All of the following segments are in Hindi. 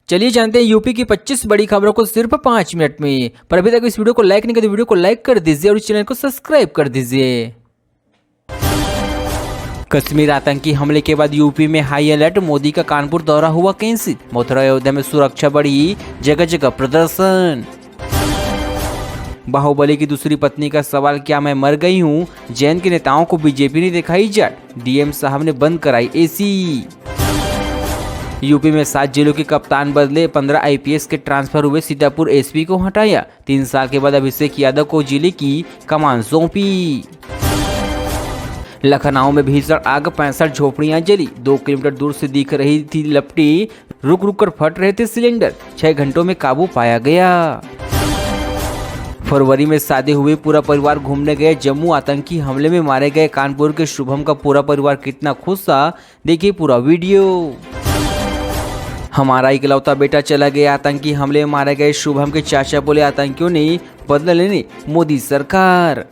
चलिए जानते हैं यूपी की 25 बड़ी खबरों को सिर्फ 5 मिनट में। पर अभी तक इस वीडियो को लाइक नहीं किया तो वीडियो को लाइक कर दीजिए और इस चैनल को सब्सक्राइब कर दीजिए। कश्मीर आतंकी हमले के बाद यूपी में हाई अलर्ट, मोदी का कानपुर दौरा हुआ कैंसिल। मथुरा अयोध्या में सुरक्षा बढ़ी, जगह जगह प्रदर्शन। बाहुबली की दूसरी पत्नी का सवाल, क्या मैं मर गई हूँ? जैन के नेताओं को बीजेपी ने दिखाई जाट, डीएम साहब ने बंद कराई एसी। यूपी में 7 जिलों के कप्तान बदले, 15 आईपीएस के ट्रांसफर हुए, सीतापुर एसपी को हटाया। 3 साल के बाद अभिषेक यादव को जिले की कमान सौंपी। लखनऊ में भीषण आग, 65 झोपड़ियां जली, 2 किलोमीटर दूर से दिख रही थी लपटी, रुक रुक कर फट रहे थे सिलेंडर, 6 घंटों में काबू पाया गया। फरवरी में शादी हुए, पूरा परिवार घूमने गए जम्मू, आतंकी हमले में मारे गए कानपुर के शुभम का पूरा परिवार कितना खुश था, देखिए पूरा वीडियो। हमारा इकलौता बेटा चला गया, आतंकी हमले में मारे गए शुभम के चाचा बोले, आतंकियों ने बदला लेने मोदी सरकार।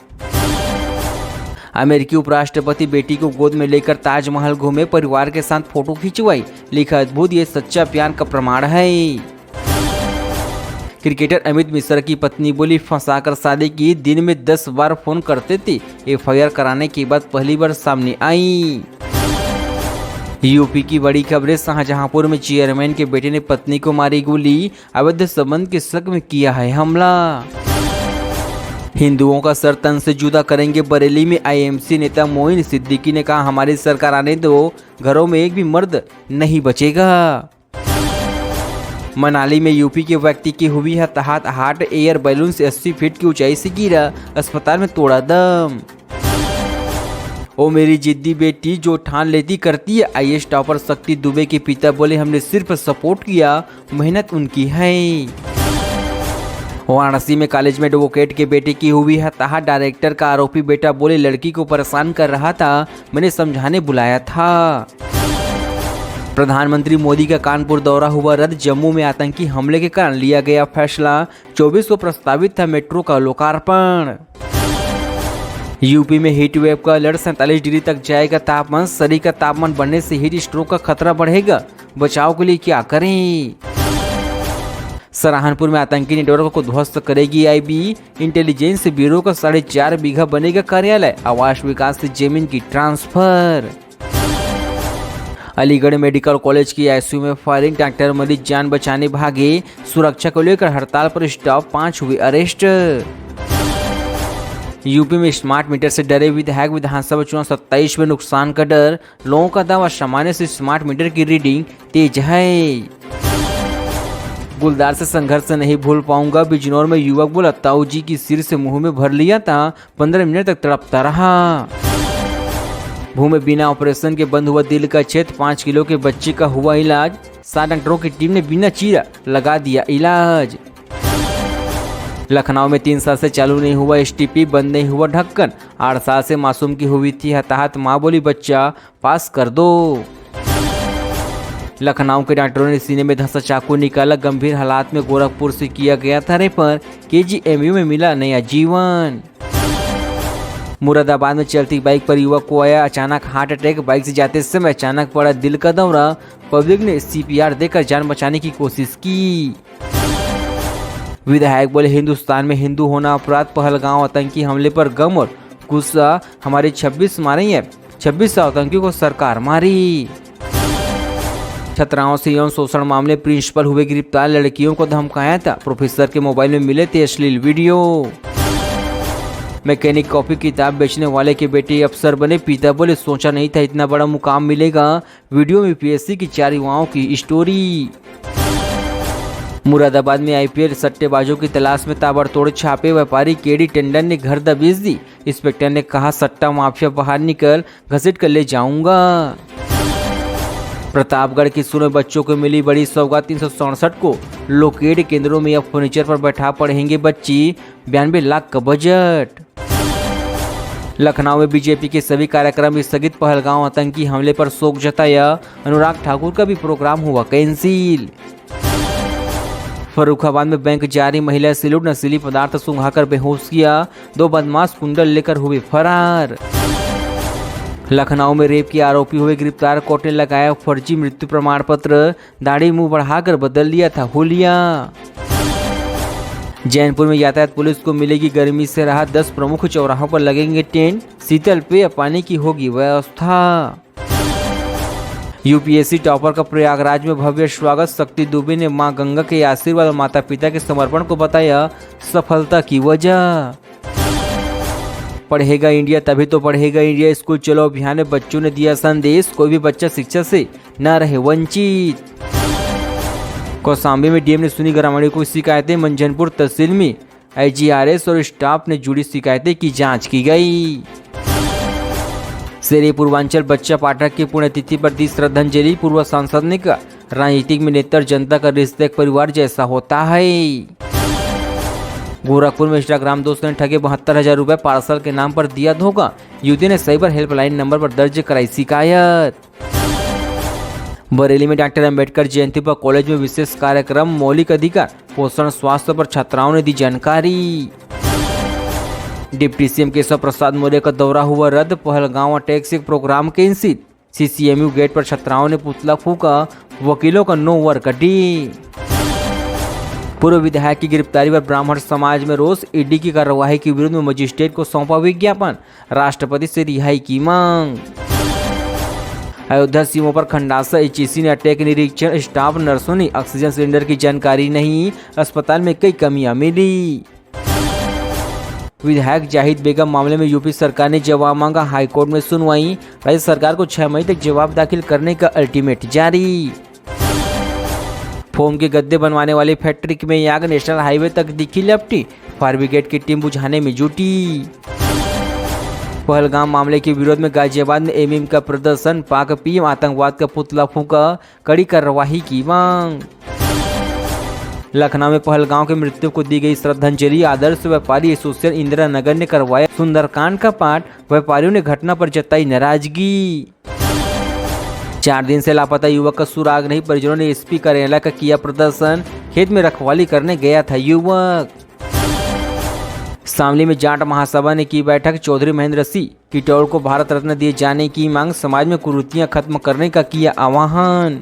अमेरिकी उपराष्ट्रपति बेटी को गोद में लेकर ताजमहल घूमे, परिवार के साथ फोटो खिंचवाई, लिखा अद्भुत, ये सच्चा प्यार का प्रमाण है। क्रिकेटर अमित मिश्रा की पत्नी बोली, फंसाकर शादी की, दिन में 10 बार फोन करते थे, एफआईआर कराने के बाद पहली बार सामने आई। यूपी की बड़ी खबरें, शाहजहांपुर में चेयरमैन के बेटे ने पत्नी को मारी गोली, अवैध संबंध के शक में किया है हमला। हिंदुओं का सर तन से जुदा करेंगे, बरेली में आईएमसी नेता मोइन सिद्दीकी ने कहा, हमारी सरकार आने दो, घरों में एक भी मर्द नहीं बचेगा। मनाली में यूपी के व्यक्ति की हुई हताहत, हार्ट एयर बैलून से 80 फीट की ऊंचाई से गिरा, अस्पताल में तोड़ा दम। ओ मेरी जिद्दी बेटी जो ठान लेती करती है, आईएएस टॉपर शक्ति दुबे के पिता बोले, हमने सिर्फ सपोर्ट किया, मेहनत उनकी है। वाराणसी में कॉलेज में एडवोकेट के बेटे की हुई हताहत, डायरेक्टर का आरोपी बेटा बोले, लड़की को परेशान कर रहा था, मैंने समझाने बुलाया था। प्रधानमंत्री मोदी का कानपुर दौरा हुआ रद्द, जम्मू में आतंकी हमले के कारण लिया गया फैसला, 24 को प्रस्तावित था मेट्रो का लोकार्पण। यूपी में हीट वेव का अलर्ट, 47 डिग्री तक जाएगा तापमान, शरीर का तापमान बढ़ने से हीट स्ट्रोक का खतरा बढ़ेगा, बचाव के लिए क्या करें? सराहनपुर में आतंकी नेटवर्क को ध्वस्त करेगी आईबी, इंटेलिजेंस ब्यूरो का 4.5 बीघा बनेगा कार्यालय, आवास विकास से जमीन की ट्रांसफर। अलीगढ़ मेडिकल कॉलेज की आईसीयू में फायरिंग, डॉक्टर मरीज जान बचाने भागे, सुरक्षा को लेकर हड़ताल पर स्टाफ, 5 हुए अरेस्ट। यूपी में स्मार्ट मीटर से डरे विधायक, विधानसभा चुनाव 27 में नुकसान का डर, लोगों का दावा, सामान्य से स्मार्ट मीटर की रीडिंग तेज है। गुलदार से संघर्ष नहीं भूल पाऊंगा, बिजनौर में युवक बोला, ताऊ जी की सिर से मुंह में भर लिया था, 15 मिनट तक तड़पता रहा। भूमि में बिना ऑपरेशन के बंद हुआ दिल का छेद, 5 किलो के बच्चे का हुआ इलाज, 7 डॉक्टरों की टीम ने बिना चीरा लगा दिया इलाज। लखनऊ में 3 साल से चालू नहीं हुआ एसटीपी, बंद नहीं हुआ ढक्कन, 8 साल से मासूम की हुई थी हताहत, मां बोली, बच्चा पास कर दो। लखनऊ के डॉक्टरों ने सीने में धंसा चाकू निकाला, गंभीर हालात में गोरखपुर से किया गया था रेफर, केजीएमयू में मिला नया जीवन। मुरादाबाद में चलती बाइक पर युवक को आया अचानक हार्ट अटैक, बाइक से जाते समय अचानक पड़ा दिल का दौरा, पब्लिक ने सीपीआर देकर जान बचाने की कोशिश की। विधायक बोले, हिंदुस्तान में हिंदू होना अपराध, पहलगांव आतंकी हमले पर गम और गुस्सा, हमारे 26 मारे हैं, 26 आतंकियों को सरकार मारी। छतराओं से यौन शोषण मामले, प्रिंसिपल हुए गिरफ्तार, लड़कियों को धमकाया था, प्रोफेसर के मोबाइल में मिले थे अश्लील वीडियो। मैकेनिक कॉपी किताब बेचने वाले के बेटे अफसर बने, पिता बोले, सोचा नहीं था इतना बड़ा मुकाम मिलेगा, वीडियो में पीएससी की 4 युवाओं की स्टोरी। मुरादाबाद में आईपीएल सट्टेबाजों की तलाश में ताबड़तोड़ छापे, व्यापारी केडी टंडन ने घर दबीज दी, इंस्पेक्टर ने कहा, सट्टा माफिया बाहर निकल, घसीट कर ले जाऊंगा। प्रतापगढ़ की सुने बच्चों को मिली बड़ी सौगात, 367 को लोकेड केंद्रों में अब फर्नीचर पर बैठा पढ़ेंगे बच्ची, 92 लाख का बजट। लखनऊ में बीजेपी के सभी कार्यक्रम स्थगित, पहलगांव आतंकी हमले पर शोक जताया, अनुराग ठाकुर का भी प्रोग्राम हुआ कैंसिल। फर्रुखाबाद में बैंक जारी, महिला से लूट, नशीली पदार्थ सुंघाकर बेहोश किया, 2 बदमाश कुंडल लेकर हुए फरार। लखनऊ में रेप के आरोपी हुए गिरफ्तार, कोर्ट ने लगाया फर्जी मृत्यु प्रमाण पत्र, दाढ़ी मुंह बढ़ाकर बदल लिया था हुलिया। जैनपुर में यातायात पुलिस को मिलेगी गर्मी से राहत, 10 प्रमुख चौराहों पर लगेंगे टेंट, शीतल पेय पानी की होगी व्यवस्था। यूपीएससी टॉपर का प्रयागराज में भव्य स्वागत, शक्ति दुबे ने मां गंगा के आशीर्वाद और माता पिता के समर्पण को बताया सफलता की वजह। पढ़ेगा इंडिया तभी तो पढ़ेगा इंडिया स्कूल चलो अभियान में बच्चों ने दिया संदेश, कोई भी बच्चा शिक्षा से न रहे वंचित। कौशाम्बी में डीएम ने सुनी ग्रामीणों की शिकायतें, मंझनपुर तहसील में आईजीआरएस और स्टाफ ने जुड़ी शिकायतें की जांच की गई। शेरे पूर्वांचल बच्चा पाठक की पुण्यतिथि पर दी श्रद्धांजलि, पूर्व सांसद ने कहा राजनीतिक में नेता जनता का रिश्ता एक परिवार जैसा होता है। गोरखपुर में इंस्टाग्राम दोस्त ने ठगे 72,000 रुपये, पार्सल के नाम पर दिया धोखा, युवती ने साइबर हेल्पलाइन नंबर पर दर्ज कराई शिकायत। बरेली में डॉक्टर अंबेडकर जयंती पर कॉलेज में विशेष कार्यक्रम, मौलिक अधिकार पोषण स्वास्थ्य पर छात्राओं ने दी जानकारी। डिप्टी सीएम केशव प्रसाद मौर्य का दौरा हुआ रद्द, पहलगांव अटैक से प्रोग्राम कैंसिल, सीसीएमयू गेट पर छात्राओं ने पुतला फूका, वकीलों का नो वर्क डे। पूर्व विधायक की गिरफ्तारी पर ब्राह्मण समाज में रोष, ईडी की कार्रवाई के विरोध में मजिस्ट्रेट को सौंपा विज्ञापन, राष्ट्रपति से रिहाई की मांग। अयोध्या सीमों पर खंडासा, एचईसी ने अटैक निरीक्षण, स्टाफ नर्सों ने ऑक्सीजन सिलेंडर की जानकारी नहीं, अस्पताल में कई कमियां मिली। विधायक जाहिद बेगम मामले में यूपी सरकार ने जवाब मांगा, हाईकोर्ट में सुनवाई, राज्य सरकार को 6 मई तक जवाब दाखिल करने का अल्टीमेट जारी। फोम के गद्दे बनवाने वाली फैक्ट्री में आग, नेशनल हाईवे तक दिखी लपटी, फायर ब्रिगेड की टीम बुझाने में जुटी। पहलगाम मामले के विरोध में गाजियाबाद में एमएम का प्रदर्शन, पाक पीएम आतंकवाद का पुतला फूंका, कड़ी कार्रवाई की मांग। लखनऊ में पहलगाम की मृत्यु को दी गई श्रद्धांजलि, आदर्श व्यापारी एसोसिएशन इंदिरा नगर ने करवाया सुंदरकांड का पाठ, व्यापारियों ने घटना पर जताई नाराजगी। 4 दिन से लापता युवक का सुराग नहीं, परिजनों ने एसपी कार्यालय का किया प्रदर्शन, खेत में रखवाली करने गया था युवक। शामली में जाट महासभा ने की बैठक, चौधरी महेंद्र सिंह किटौड़ को भारत रत्न दिए जाने की मांग, समाज में कुरीतियां खत्म करने का किया आह्वान।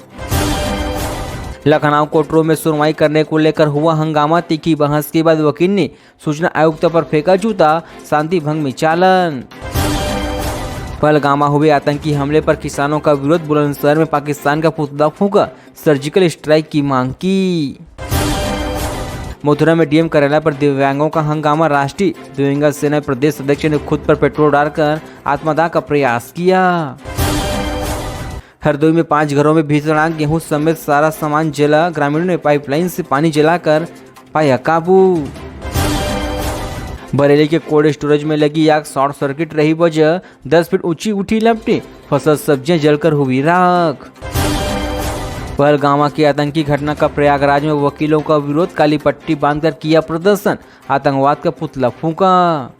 लखनऊ कोर्ट में सुनवाई करने को लेकर हुआ हंगामा, तीखी बहस के बाद वकील ने सूचना आयुक्त पर फेंका जूता, शांति भंग में चालान। पहलगामा हुए आतंकी हमले पर किसानों का विरोध, बुलंदशहर में पाकिस्तान का पुतला फूंका, सर्जिकल स्ट्राइक की मांग की। मथुरा में डीएम कार्यालय पर दिव्यांगों का हंगामा, राष्ट्रीय दिव्यांग सेना प्रदेश अध्यक्ष ने खुद पर पेट्रोल डालकर आत्मदाह का प्रयास किया। हरदोई में 5 घरों में भीषण आग, गेहूं समेत सारा सामान जला, ग्रामीणों ने पाइपलाइन से पानी जलाकर पाया काबू। बरेली के कोल्ड स्टोरेज में लगी आग, शॉर्ट सर्किट रही वजह, 10 फीट ऊंची उठी लपटें, फसल सब्जियां जलकर हुई राख। पहलगामा की आतंकी घटना का प्रयागराज में वकीलों का विरोध, काली पट्टी बांधकर किया प्रदर्शन, आतंकवाद का पुतला फूंका।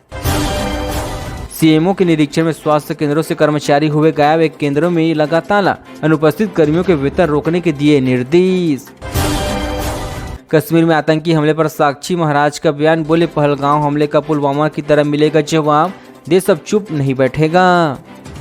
सीएमओ के निरीक्षण में स्वास्थ्य केंद्रों से कर्मचारी हुए गायब, एक केंद्रों में लगा ताला, अनुपस्थित कर्मियों के वेतन रोकने के दिए निर्देश। कश्मीर में आतंकी हमले पर साक्षी महाराज का बयान, बोले पहलगाम हमले का पुलवामा की तरह मिलेगा जवाब, देश अब चुप नहीं बैठेगा।